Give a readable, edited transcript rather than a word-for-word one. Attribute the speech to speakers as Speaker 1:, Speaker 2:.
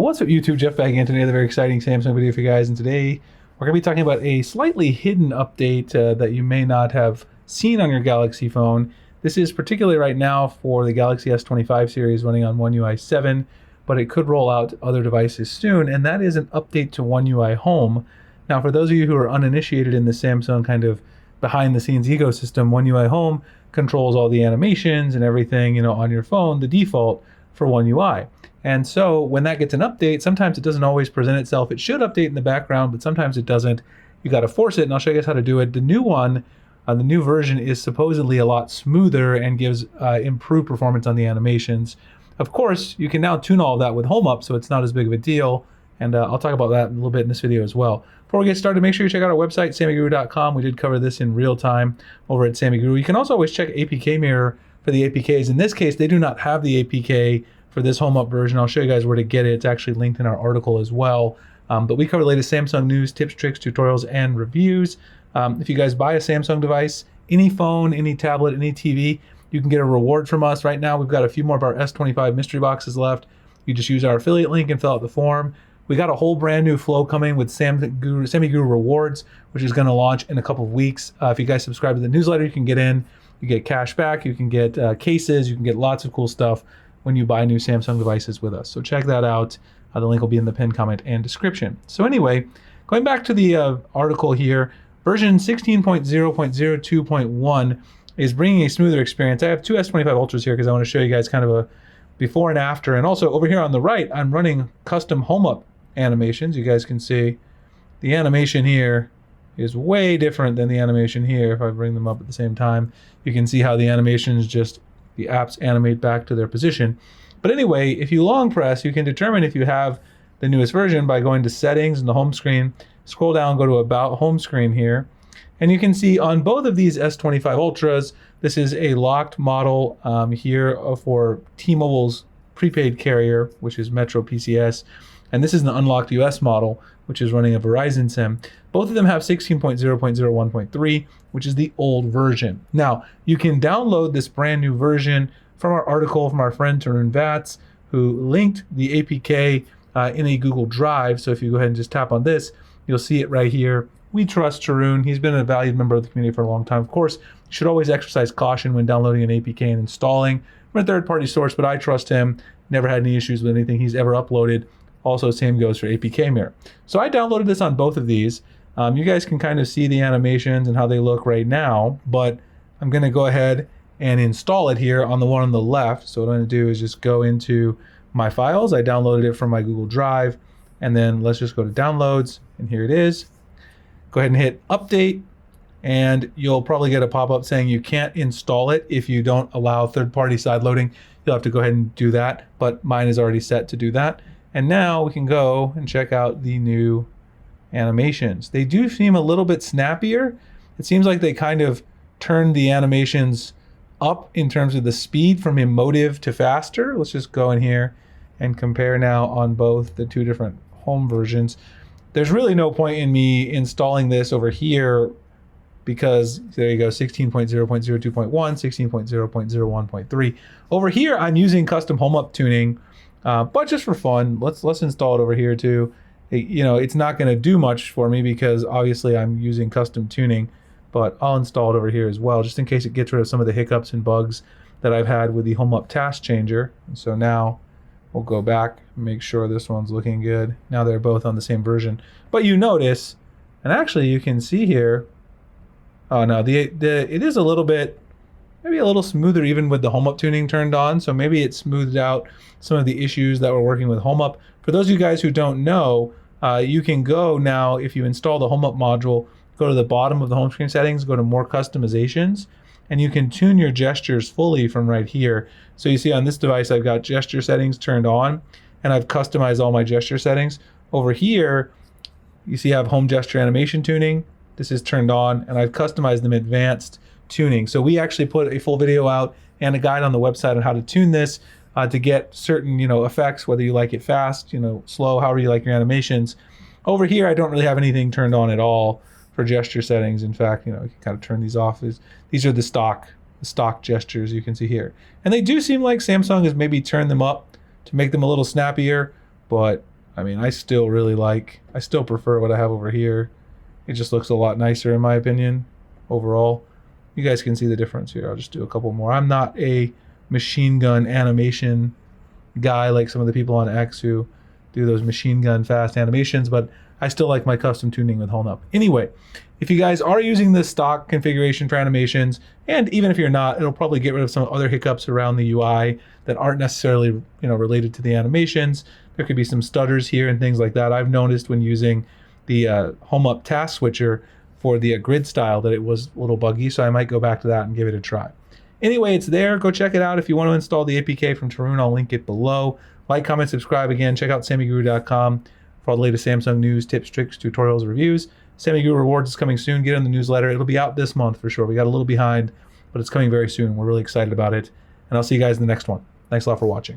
Speaker 1: What's up YouTube, Jeff back again today, another very exciting Samsung video for you guys, and today we're going to be talking about a slightly hidden update that you may not have seen on your Galaxy phone. This is particularly right now for the Galaxy S25 series running on One UI 7, but it could roll out to other devices soon, and that is an update to One UI Home. Now for those of you who are uninitiated in the Samsung kind of behind the scenes ecosystem, One UI Home controls all the animations and everything, on your phone, the default for One UI. And so when that gets an update, sometimes it doesn't always present itself. It should update in the background, but sometimes it doesn't. You got to force it, and I'll show you guys how to do it. The new one, the new version is supposedly a lot smoother and gives improved performance on the animations. Of course, you can now tune all of that with Home Up, so it's not as big of a deal. And I'll talk about that a little bit in this video as well. Before we get started, make sure you check out our website, sammyguru.com. We did cover this in real time over at SammyGuru. You can also always check APK Mirror for the APKs. In this case, they do not have the APK for this Home Up version. I'll show you guys where to get it. It's actually linked in our article as well. But we cover the latest Samsung news, tips, tricks, tutorials, and reviews. If you guys buy a Samsung device, any phone, any tablet, any TV, you can get a reward from us. Right now, we've got a few more of our S25 mystery boxes left. You just use our affiliate link and fill out the form. We got a whole brand new flow coming with SammyGuru Rewards, which is going to launch in a couple of weeks. If you guys subscribe to the newsletter, you can get in. You get cash back. You can get cases. You can get lots of cool stuff when you buy new Samsung devices with us. So check that out. The link will be in the pinned comment and description. So anyway, going back to the article here, version 16.0.02.1 is bringing a smoother experience. I have two S25 Ultras here because I want to show you guys kind of a before and after. And also over here on the right, I'm running custom Home Up animations. You guys can see the animation here is way different than the animation here. If I bring them up at the same time, you can see how the animations just the apps animate back to their position. But anyway, if you long press, you can determine if you have the newest version by going to settings in the home screen, scroll down, go to about home screen here. And you can see on both of these S25 Ultras, this is a locked model here for T-Mobile's prepaid carrier, which is Metro PCS. And this is an unlocked US model, which is running a Verizon SIM. Both of them have 16.0.01.3, which is the old version. Now, you can download this brand new version from our article from our friend Tarun Vats, who linked the APK in a Google Drive. So if you go ahead and just tap on this, you'll see it right here. We trust Tarun. He's been a valued member of the community for a long time. Of course, you should always exercise caution when downloading an APK and installing from a third-party source, but I trust him. Never had any issues with anything he's ever uploaded. Also, same goes for APK Mirror. So I downloaded this on both of these. You guys can kind of see the animations and how they look right now, but I'm going to go ahead and install it here on the one on the left. So what I'm going to do is just go into my files. I downloaded it from my Google Drive, and then let's just go to downloads, and here it is. Go ahead and hit update, and you'll probably get a pop-up saying you can't install it if you don't allow third-party side loading. You'll have to go ahead and do that, but mine is already set to do that. And now we can go and check out the new animations. They do seem a little bit snappier. It seems like they kind of turned the animations up in terms of the speed from emotive to faster. Let's just go in here and compare now on both the two different home versions. There's really no point in me installing this over here because there you go, 16.0.02.1, 16.0.01.3. Over here, I'm using custom Home Up tuning, but just for fun, let's install it over here too. It's not going to do much for me because obviously I'm using custom tuning, but I'll install it over here as well, just in case it gets rid of some of the hiccups and bugs that I've had with the Home Up task changer. And so now we'll go back and make sure this one's looking good. Now they're both on the same version. But you notice, and actually you can see here, oh no, it is a little bit, maybe a little smoother even with the Home Up tuning turned on. So maybe it smoothed out some of the issues that were working with Home Up. For those of you guys who don't know, you can go now, if you install the Home Up module, go to the bottom of the home screen settings, go to more customizations, and you can tune your gestures fully from right here. So you see on this device, I've got gesture settings turned on, and I've customized all my gesture settings. Over here, you see I have home gesture animation tuning. This is turned on, and I've customized them advanced tuning. So we actually put a full video out and a guide on the website on how to tune this to get certain, effects, whether you like it fast, slow, however you like your animations. Over here, I don't really have anything turned on at all for gesture settings. In fact, you can kind of turn these off. These are the stock gestures you can see here. And they do seem like Samsung has maybe turned them up to make them a little snappier, but I mean, I still prefer what I have over here. It just looks a lot nicer in my opinion overall. You guys can see the difference here. I'll just do a couple more. I'm not a machine gun animation guy like some of the people on X who do those machine gun fast animations, but I still like my custom tuning with Hone Up. Anyway, if you guys are using this stock configuration for animations, and even if you're not, it'll probably get rid of some other hiccups around the UI that aren't necessarily related to the animations. There could be some stutters here and things like that. I've noticed when using the Home Up task switcher for the grid style that it was a little buggy, so I might go back to that and give it a try. Anyway, it's there. Go check it out. If you want to install the APK from Tarun, I'll link it below. Like, comment, subscribe. Again, check out SammyGuru.com for all the latest Samsung news, tips, tricks, tutorials, reviews. Sammy Guru Rewards is coming soon. Get in the newsletter. It'll be out this month for sure. We got a little behind, but it's coming very soon. We're really excited about it. And I'll see you guys in the next one. Thanks a lot for watching.